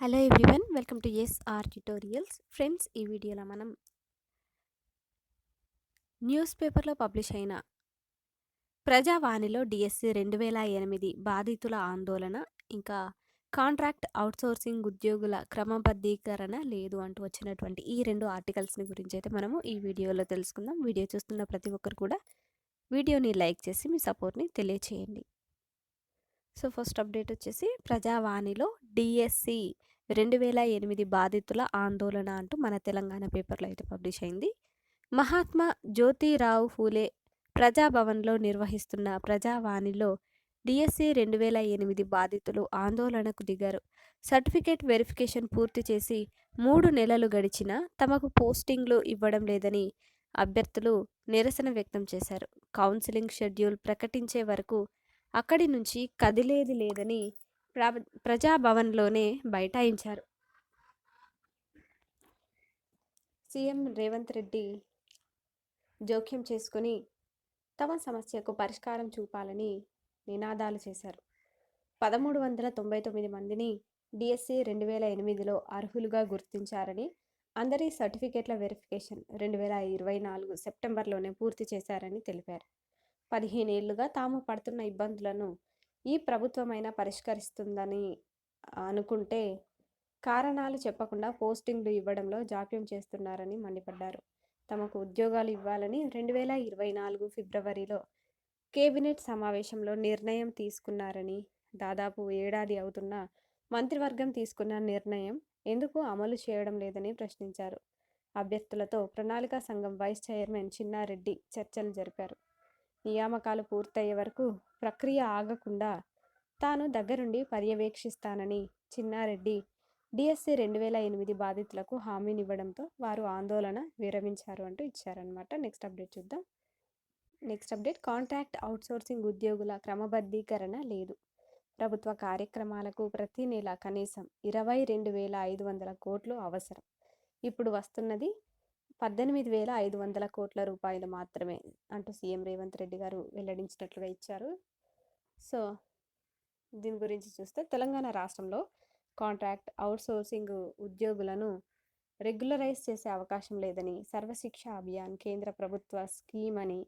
Hello everyone, welcome to S R tutorials. Friends, ఈ వీడియోలో మనం న్యూస్ పేపర్లో పబ్లిష్ అయిన ప్రజావాణిలో డిఎస్సి 2008 బాధితుల ఆందోళన, ఇంకా కాంట్రాక్ట్ అవుట్సోర్సింగ్ ఉద్యోగుల క్రమబద్ధీకరణ లేదు అంటూ వచ్చినటువంటి ఈ రెండు ఆర్టికల్స్ని గురించి అయితే మనము ఈ వీడియోలో తెలుసుకుందాం. వీడియో చూస్తున్న ప్రతి ఒక్కరు కూడా వీడియోని లైక్ చేసి మీ సపోర్ట్ని తెలియచేయండి. సో ఫస్ట్ అప్డేట్ వచ్చేసి ప్రజావాణిలో డిఎస్సి 2008 బాధితుల ఆందోళన అంటూ మన తెలంగాణ పేపర్లో అయితే పబ్లిష్ అయింది. మహాత్మా జ్యోతిరావు ఫూలే ప్రజాభవన్లో నిర్వహిస్తున్న ప్రజావాణిలో డిఎస్సి 2008 బాధితులు ఆందోళనకు దిగారు. సర్టిఫికేట్ వెరిఫికేషన్ పూర్తి చేసి 3 నెలలు గడిచినా తమకు పోస్టింగ్లు ఇవ్వడం లేదని అభ్యర్థులు నిరసన వ్యక్తం చేశారు. కౌన్సిలింగ్ షెడ్యూల్ ప్రకటించే వరకు అక్కడి నుంచి కదిలేది లేదని ప్రజాభవన్లోనే బైఠాయించారు. సీఎం రేవంత్ రెడ్డి జోక్యం చేసుకుని తమ సమస్యకు పరిష్కారం చూపాలని నినాదాలు చేశారు. 1399 మందిని డిఎస్సి 2008లో అర్హులుగా గుర్తించారని, అందరి సర్టిఫికేట్ల వెరిఫికేషన్ 2024 సెప్టెంబర్లోనే పూర్తి చేశారని తెలిపారు. 15 ఏళ్లుగా తాము పడుతున్న ఇబ్బందులను ఈ ప్రభుత్వమైనా పరిష్కరిస్తుందని అనుకుంటే కారణాలు చెప్పకుండా పోస్టింగ్లు ఇవ్వడంలో జాప్యం చేస్తున్నారని మండిపడ్డారు. తమకు ఉద్యోగాలు ఇవ్వాలని 2024 ఫిబ్రవరిలో కేబినెట్ సమావేశంలో నిర్ణయం తీసుకున్నారని, దాదాపు ఏడాది అవుతున్నా మంత్రివర్గం తీసుకున్న నిర్ణయం ఎందుకు అమలు చేయడం లేదని ప్రశ్నించారు. అభ్యర్థులతో ప్రణాళికా సంఘం వైస్ చైర్మన్ చిన్నారెడ్డి చర్చలు జరిపారు. నియామకాలు పూర్తయ్యే వరకు ప్రక్రియ ఆగకుండా తాను దగ్గరుండి పర్యవేక్షిస్తానని చిన్నారెడ్డి డిఎస్సి 2008 బాధితులకు హామీనివ్వడంతో వారు ఆందోళన విరమించారు అంటూ ఇచ్చారనమాట. నెక్స్ట్ అప్డేట్ చూద్దాం. నెక్స్ట్ అప్డేట్, కాంట్రాక్ట్ అవుట్సోర్సింగ్ ఉద్యోగుల క్రమబద్ధీకరణ లేదు. ప్రభుత్వ కార్యక్రమాలకు ప్రతి నెల కనీసం 22,500 కోట్లు అవసరం. ఇప్పుడు వస్తున్నది 18,500 కోట్ల రూపాయలు మాత్రమే అంటూ సీఎం రేవంత్ రెడ్డి గారు వెల్లడించినట్లుగా ఇచ్చారు. సో దీని గురించి చూస్తే తెలంగాణ రాష్ట్రంలో కాంట్రాక్ట్ అవుట్సోర్సింగ్ ఉద్యోగులను రెగ్యులరైజ్ చేసే అవకాశం లేదని, సర్వశిక్ష అభియాన్ కేంద్ర ప్రభుత్వ స్కీమ్ అని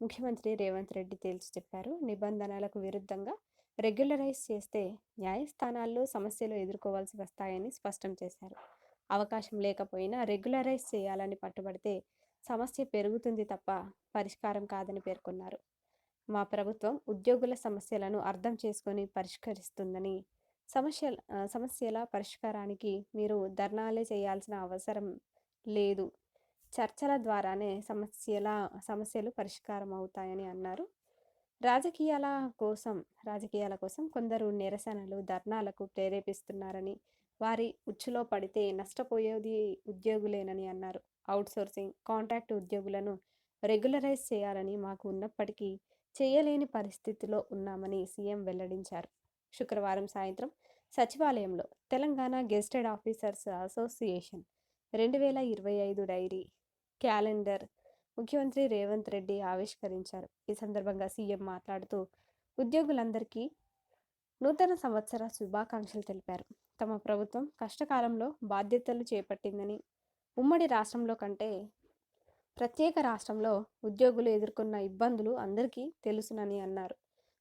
ముఖ్యమంత్రి రేవంత్ రెడ్డి తేల్చి చెప్పారు. నిబంధనలకు విరుద్ధంగా రెగ్యులరైజ్ చేస్తే న్యాయస్థానాల్లో సమస్యలు ఎదుర్కోవాల్సి వస్తాయని స్పష్టం చేశారు. అవకాశం లేకపోయినా రెగ్యులరైజ్ చేయాలని పట్టుబడితే సమస్య పెరుగుతుంది తప్ప పరిష్కారం కాదని పేర్కొన్నారు. మా ప్రభుత్వం ఉద్యోగుల సమస్యలను అర్థం చేసుకొని పరిష్కరిస్తుందని, సమస్యల పరిష్కారానికి మీరు ధర్నాలే చేయాల్సిన అవసరం లేదు, చర్చల ద్వారానే సమస్యలు పరిష్కారం అవుతాయని అన్నారు. రాజకీయాల కోసం కొందరు నిరసనలు, ధర్నాలకు ప్రేరేపిస్తున్నారని, వారి ఉచ్చులో పడితే నష్టపోయేది ఉద్యోగులేనని అన్నారు. అవుట్సోర్సింగ్, కాంట్రాక్ట్ ఉద్యోగులను రెగ్యులరైజ్ చేయాలని మాకు ఉన్నప్పటికీ చేయలేని పరిస్థితిలో ఉన్నామని సీఎం వెల్లడించారు. శుక్రవారం సాయంత్రం సచివాలయంలో Telangana gazetted officers association 2025 diary calendar ముఖ్యమంత్రి రేవంత్ రెడ్డి ఆవిష్కరించారు. ఈ సందర్భంగా సీఎం మాట్లాడుతూ ఉద్యోగులందరికీ నూతన సంవత్సర శుభాకాంక్షలు తెలిపారు. తమ ప్రభుత్వం కష్టకాలంలో బాధ్యతలు చేపట్టిందని, ఉమ్మడి రాష్ట్రంలో కంటే ప్రత్యేక రాష్ట్రంలో ఉద్యోగులు ఎదుర్కొన్న ఇబ్బందులు అందరికీ తెలుసునని అన్నారు.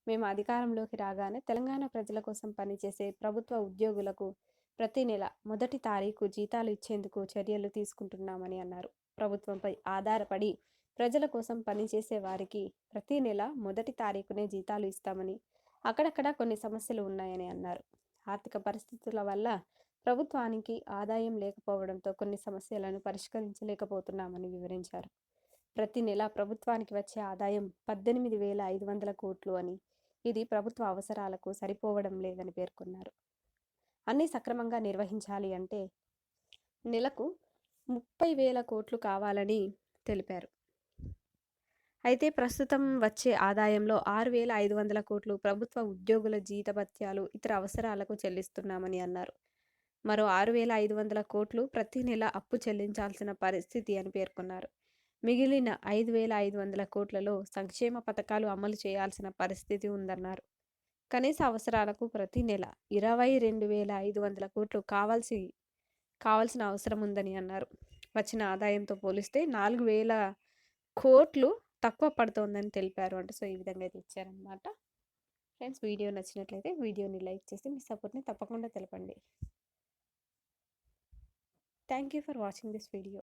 మేము అధికారంలోకి రాగానే తెలంగాణ ప్రజల కోసం పనిచేసే ప్రభుత్వ ఉద్యోగులకు ప్రతి నెల 1వ తారీఖు జీతాలు ఇచ్చేందుకు చర్యలు తీసుకుంటున్నామని అన్నారు. ప్రభుత్వంపై ఆధారపడి ప్రజల కోసం పనిచేసే వారికి ప్రతి నెల 1వ తారీఖునే జీతాలు ఇస్తామని, అక్కడక్కడ కొన్ని సమస్యలు ఉన్నాయని అన్నారు. ఆర్థిక పరిస్థితుల వల్ల ప్రభుత్వానికి ఆదాయం లేకపోవడంతో కొన్ని సమస్యలను పరిష్కరించలేకపోతున్నామని వివరించారు. ప్రతి నెల ప్రభుత్వానికి వచ్చే ఆదాయం 18,500 కోట్లు అని, ఇది ప్రభుత్వ అవసరాలకు సరిపోవడం లేదని పేర్కొన్నారు. అన్నీ సక్రమంగా నిర్వహించాలి అంటే నెలకు 30,000 కోట్లు కావాలని తెలిపారు. అయితే ప్రస్తుతం వచ్చే ఆదాయంలో 6,500 కోట్లు ప్రభుత్వ ఉద్యోగుల జీతభత్యాలు, ఇతర అవసరాలకు చెల్లిస్తున్నామని అన్నారు. మరో 6,500 కోట్లు ప్రతి నెల అప్పు చెల్లించాల్సిన పరిస్థితి అని పేర్కొన్నారు. మిగిలిన 5,500 కోట్లలో సంక్షేమ పథకాలు అమలు చేయాల్సిన పరిస్థితి ఉందన్నారు. కనీస అవసరాలకు ప్రతి నెల 22,500 కోట్లు కావాల్సిన అవసరం ఉందని అన్నారు. వచ్చిన ఆదాయంతో పోలిస్తే 4,000 కోట్లు తక్కువ పడుతోందని తెలిపారు అంట. సో, ఈ విధంగా అయితే ఇచ్చారనమాట. ఫ్రెండ్స్, వీడియో నచ్చినట్లయితే వీడియోని లైక్ చేసి మీ సపోర్ట్ని తప్పకుండా తెలపండి. Thank you for watching this video.